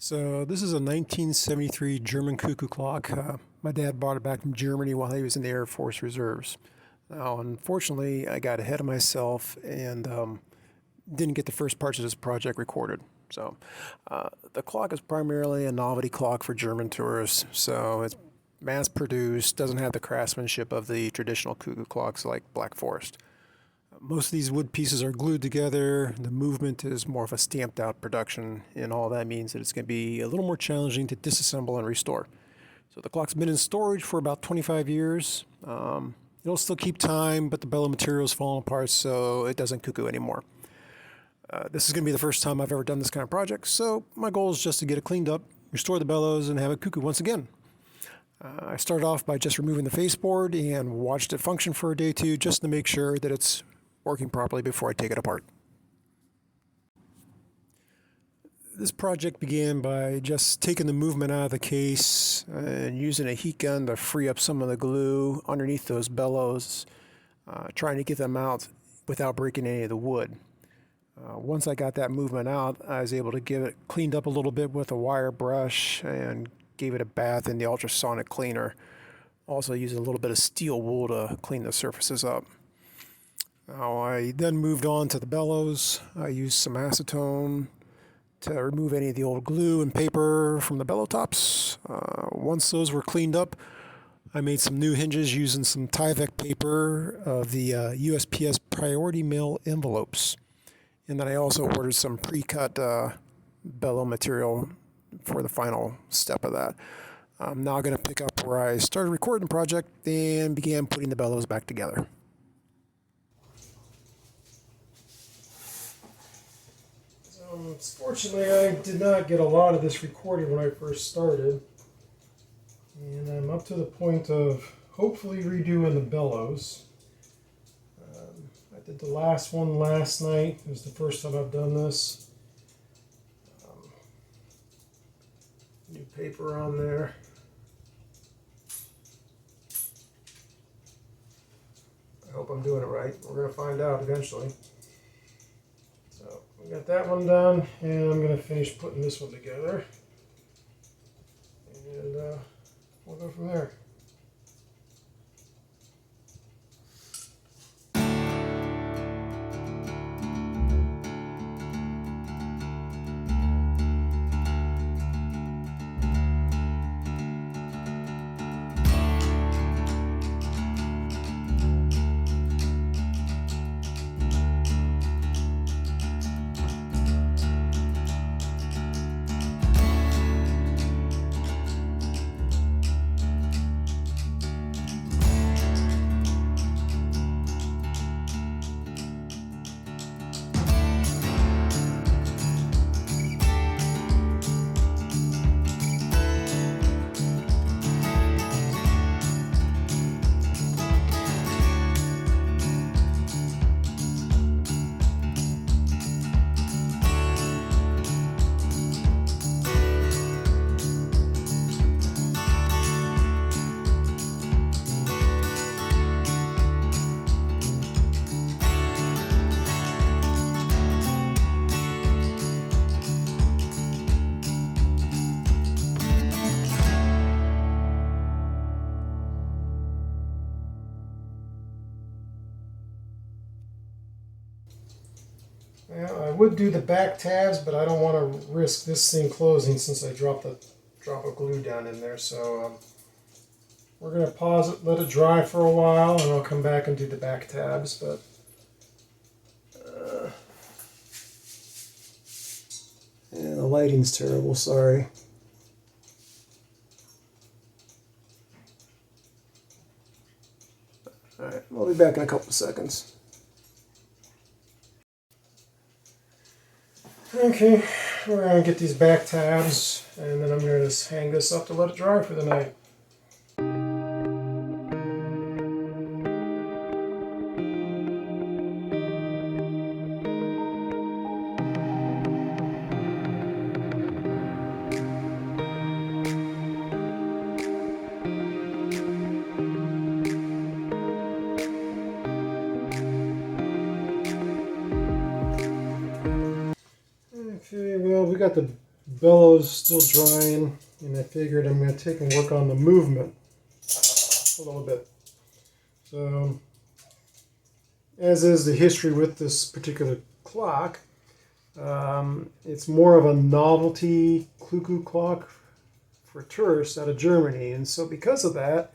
So this is a 1973 German Cuckoo Clock. My dad brought it back from Germany while he was in the Air Force Reserves. Now, unfortunately, I got ahead of myself and didn't get the first parts of this project recorded. So the clock is primarily a novelty clock for German tourists. So it's mass-produced, doesn't have the craftsmanship of the traditional cuckoo clocks like Black Forest. Most of these wood pieces are glued together. The movement is more of a stamped out production, and all that means that it's going to be a little more challenging to disassemble and restore. So the clock's been in storage for about 25 years. It'll still keep time, but the bellow material is falling apart, so it doesn't cuckoo anymore. This is going to be the first time I've ever done this kind of project, so my goal is just to get it cleaned up, restore the bellows, and have it cuckoo once again. I started off by just removing the faceboard and watched it function for a day or two just to make sure that it's working properly before I take it apart. This project began by just taking the movement out of the case and using a heat gun to free up some of the glue underneath those bellows, trying to get them out without breaking any of the wood. Once I got that movement out, I was able to get it cleaned up a little bit with a wire brush and gave it a bath in the ultrasonic cleaner. Also used a little bit of steel wool to clean the surfaces up. Now I then moved on to the bellows. I used some acetone to remove any of the old glue and paper from the bellow tops. Once those were cleaned up, I made some new hinges using some Tyvek paper of the USPS priority mail envelopes. And then I also ordered some pre-cut bellow material for the final step of that. I'm now going to pick up where I started recording the project and began putting the bellows back together. Fortunately, I did not get a lot of this recorded when I first started, and I'm up to the point of hopefully redoing the bellows. I did the last one last night. It was the first time I've done this. New paper on there. I hope I'm doing it right. We're going to find out eventually. So we got that one done, and I'm going to finish putting this one together, and we'll go from there. Well, I would do the back tabs, but I don't want to risk this thing closing since I dropped a drop of glue down in there. So we're going to pause it, let it dry for a while, and I'll come back and do the back tabs. But yeah, the lighting's terrible, sorry. Alright, I'll be back in a couple of seconds. Okay, we're going to get these back tabs, and then I'm going to just hang this up to let it dry for the night. Okay, well, we got the Bellows still drying, and I figured I'm going to take and work on the movement a little bit. So, as is the history with this particular clock, it's more of a novelty cuckoo clock for tourists out of Germany, and so because of that,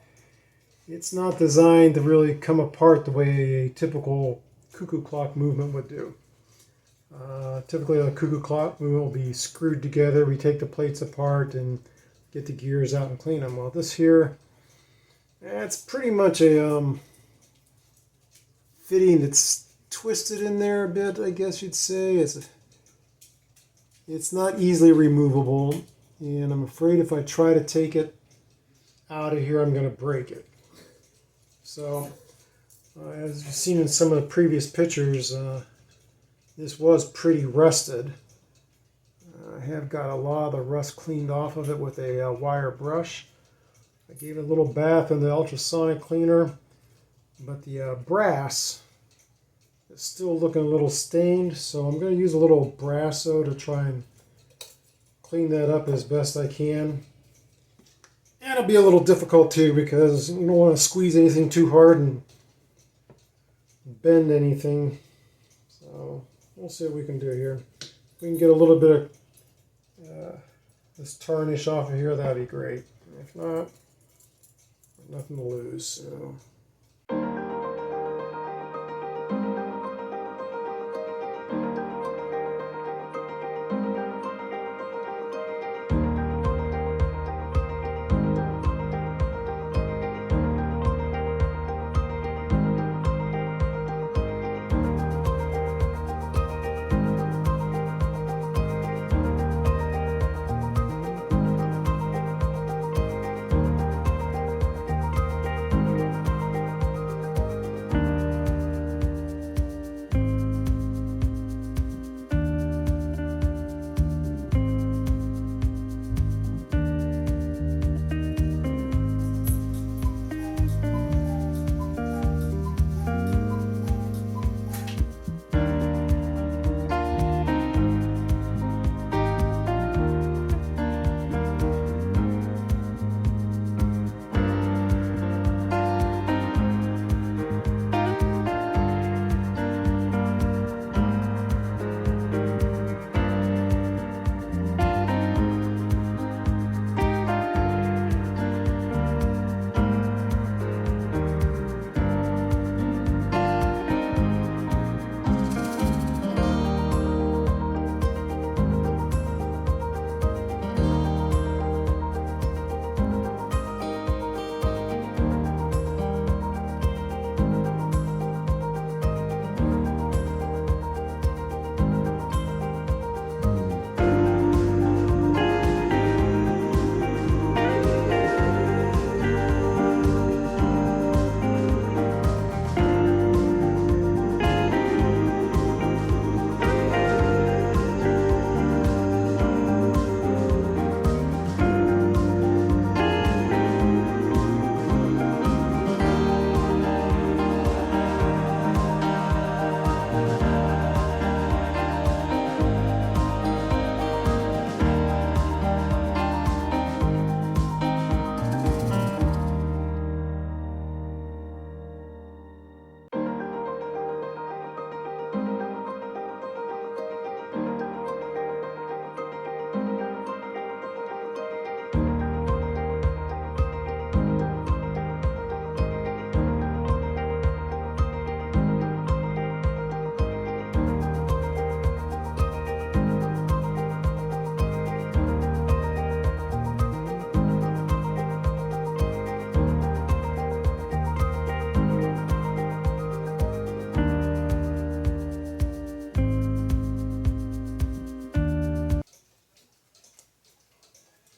it's not designed to really come apart the way a typical cuckoo clock movement would do. Typically, a cuckoo clock movement will be screwed together. We take the plates apart and get the gears out and clean them. Well, this here, it's pretty much a fitting that's twisted in there a bit, I guess you'd say. It's not easily removable, and I'm afraid if I try to take it out of here, I'm going to break it. So, as you've seen in some of the previous pictures, this was pretty rusted. I have got a lot of the rust cleaned off of it with a wire brush. I gave it a little bath in the ultrasonic cleaner, but the brass is still looking a little stained, so I'm going to use a little Brasso to try and clean that up as best I can. And it'll be a little difficult too because you don't want to squeeze anything too hard and bend anything. So we'll see what we can do here. If we can get a little bit of this tarnish off of here, that'd be great. If not, nothing to lose. So.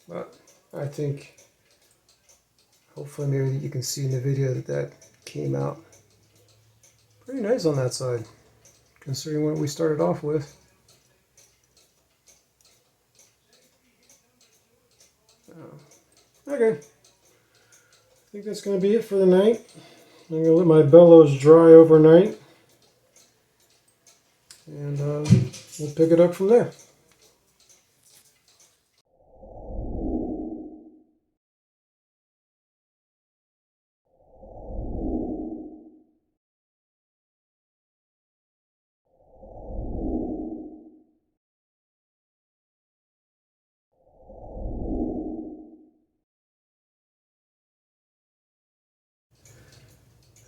But I think hopefully maybe you can see in the video that came out pretty nice on that side, considering what we started off with. Okay, I think that's going to be it for the night. I'm going to let my bellows dry overnight, and we'll pick it up from there.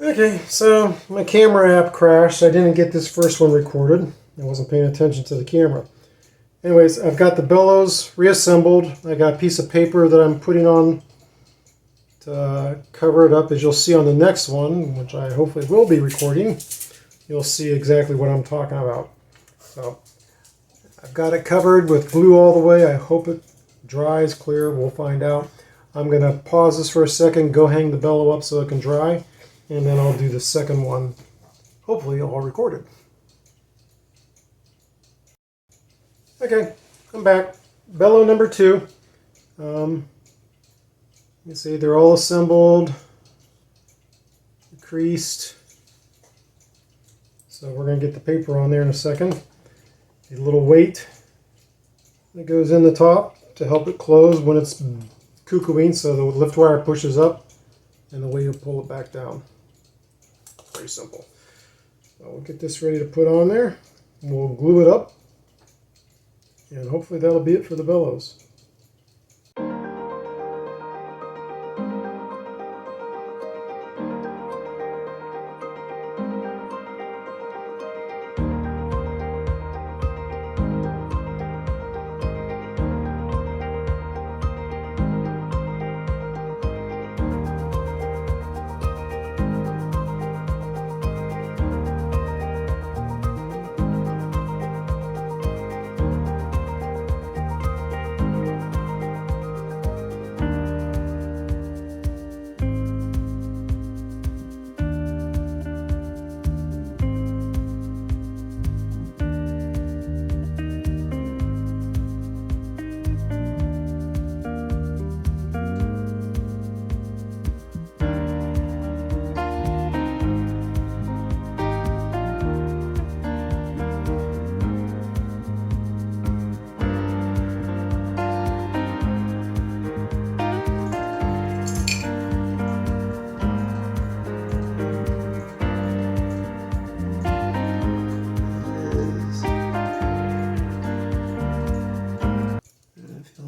Okay, so my camera app crashed. I didn't get this first one recorded. I wasn't paying attention to the camera. Anyways, I've got the bellows reassembled. I got a piece of paper that I'm putting on to cover it up. As you'll see on the next one, which I hopefully will be recording, you'll see exactly what I'm talking about. So I've got it covered with glue all the way. I hope it dries clear. We'll find out. I'm going to pause this for a second, go hang the bellow up so it can dry, and then I'll do the second one, hopefully all recorded. Okay, I'm back. Bellow number 2. You see they're all assembled, creased. So we're going to get the paper on there in a second. A little weight that goes in the top to help it close when it's cuckooing, so the lift wire pushes up and the weight will pull it back down. Very simple. So we'll get this ready to put on there. We'll glue it up, and hopefully that'll be it for the bellows.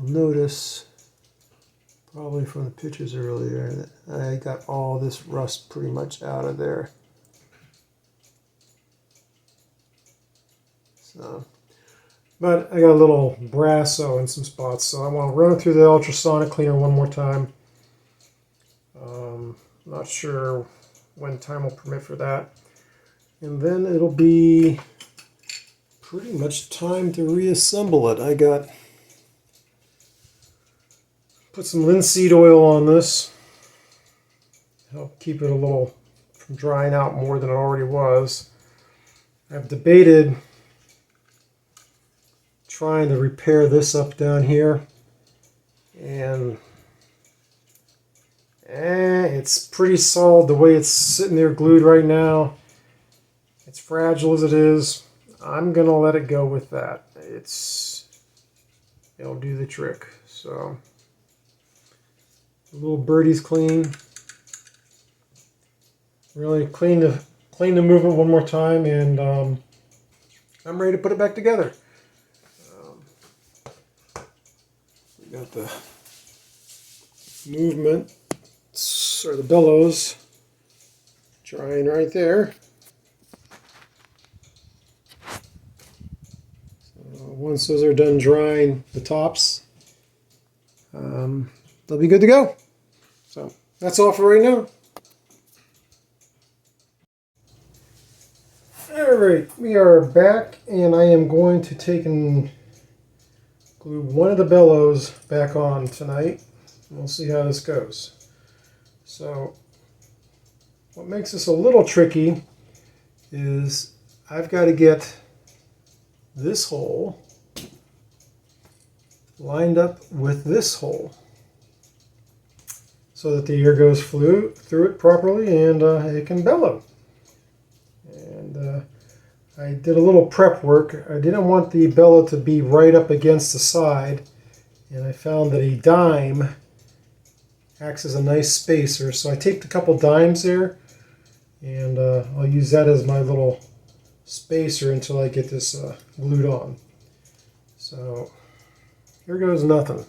Notice, probably from the pictures earlier, that I got all this rust pretty much out of there. So, but I got a little brasso in some spots, so I want to run it through the ultrasonic cleaner one more time. Not sure when time will permit for that. And then it'll be pretty much time to reassemble it. I got put some linseed oil on this, help keep it a little from drying out more than it already was. I've debated trying to repair this up down here, and it's pretty solid the way it's sitting there glued right now. It's fragile as it is. I'm gonna let it go with that. It'll do the trick. So the little birdie's clean. Really clean the movement one more time, and I'm ready to put it back together. We got the movement, or the bellows, drying right there. So once those are done drying, the tops, they'll be good to go. So that's all for right now. Alright, we are back, and I am going to take and glue one of the bellows back on tonight. We'll see how this goes. So what makes this a little tricky is I've got to get this hole lined up with this hole so that the air goes through it properly, and it can bellow. And I did a little prep work. I didn't want the bellow to be right up against the side, and I found that a dime acts as a nice spacer. So I taped a couple dimes there, and I'll use that as my little spacer until I get this glued on. So here goes nothing.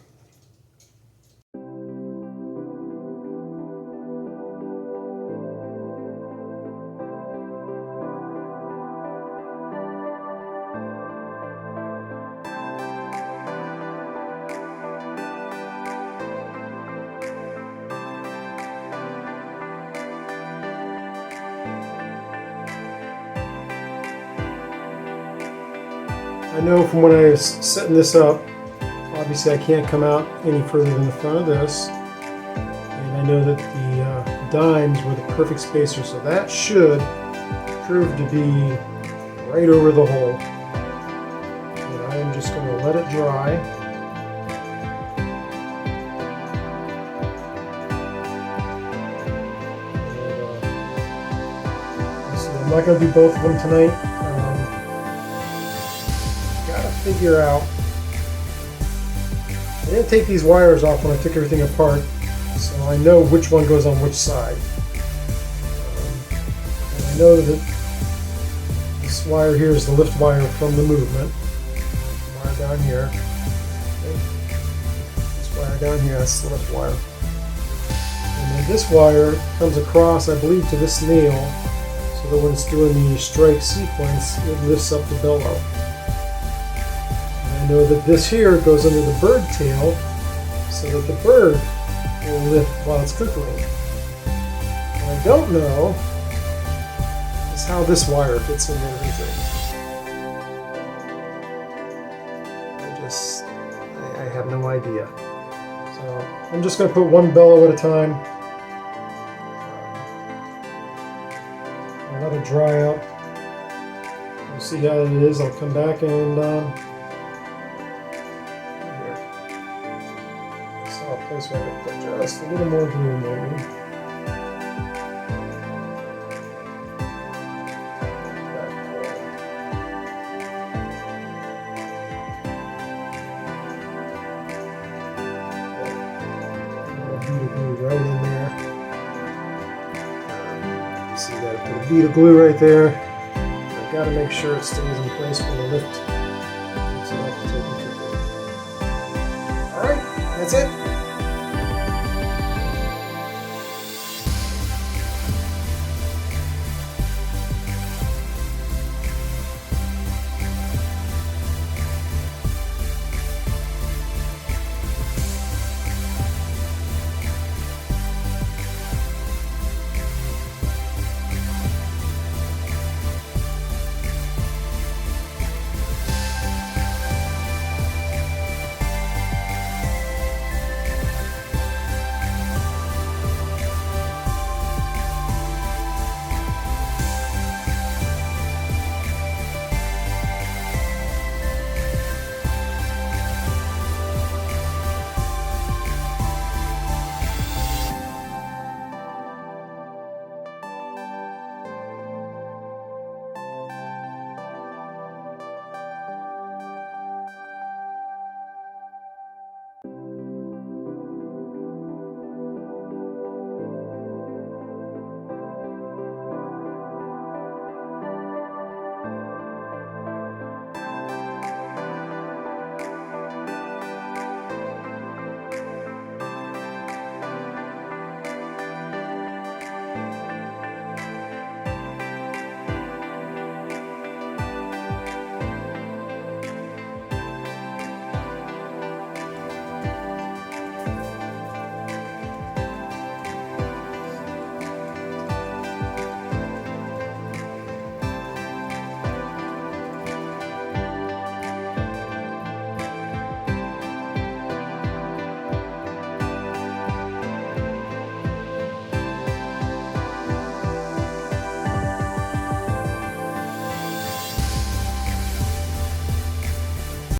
I know from when I was setting this up, obviously I can't come out any further than the front of this. And I know that the dimes were the perfect spacer, so that should prove to be right over the hole. And I am just going to let it dry. I'm not going to do both of them tonight. Gotta figure out. I didn't take these wires off when I took everything apart, so I know which one goes on which side. And I know that this wire here is the lift wire from the movement. Wire down here. Okay. This wire down here, that's the lift wire. And then this wire comes across, I believe, to this nail. So that when it's doing the strike sequence, it lifts up the bellow. And I know that this here goes under the bird tail, so that the bird will lift while it's cuckooing. What I don't know is how this wire fits into everything. I have no idea. So I'm just going to put one bellow at a time. Let it dry out. We'll see how it is. I'll come back and here. So I'll place where I can put just a little more glue maybe. A bead of glue right in there. So you gotta put a bead of glue right there. I've got to make sure it stays in place when the lift. Alright, that's it.